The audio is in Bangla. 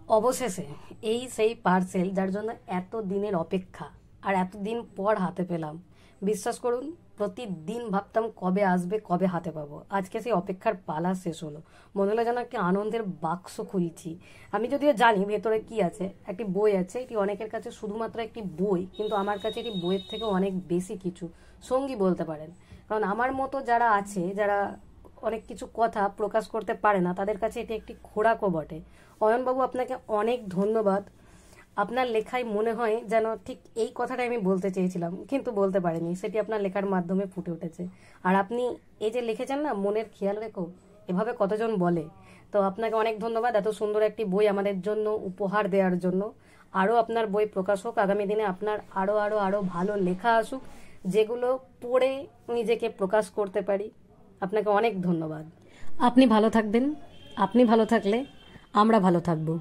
অবশেষে এই সেই পার্সেল যার জন্য এত দিনের অপেক্ষা আর এতদিন পর হাতে পেলাম। বিশ্বাস করুন, প্রতিদিন ভাবতাম কবে আসবে, কবে হাতে পাবো। আজকে সেই অপেক্ষার পালা শেষ হলো। মনে হলো যেন একটি আনন্দের বাক্স খুলছি। আমি যদিও জানি ভেতরে কি আছে, একটি বই আছে। এটি অনেকের কাছে শুধুমাত্র একটি বই, কিন্তু আমার কাছে এটি বইয়ের থেকে অনেক বেশি কিছু, সঙ্গী বলতে পারেন। কারণ আমার মতো যারা আছে, যারা অনেক কিছু কথা প্রকাশ করতে পারে না, তাদের কাছে এটি একটি খোরাকও বটে। অয়নবাবু, আপনাকে অনেক ধন্যবাদ। আপনার লেখায় মনে হয় যেন ঠিক এই কথাটাই আমি বলতে চেয়েছিলাম, কিন্তু বলতে পারিনি। সেটি আপনার লেখার মাধ্যমে ফুটে উঠেছে। আর আপনি এই যে লিখেছেন না, মনের খেয়াল রেখো, এভাবে কতজন বলে। তো আপনাকে অনেক ধন্যবাদ এত সুন্দর একটি বই আমাদের জন্য উপহার দেওয়ার জন্য। আরও আপনার বই প্রকাশ হোক আগামী দিনে, আপনার আরও আরও আরও ভালো লেখা আসুক, যেগুলো পড়ে নিজেকে প্রকাশ করতে পারি। আপনাকে অনেক ধন্যবাদ। আপনি ভালো থাকবেন। আপনি ভালো থাকলে আমরা ভালো থাকবো।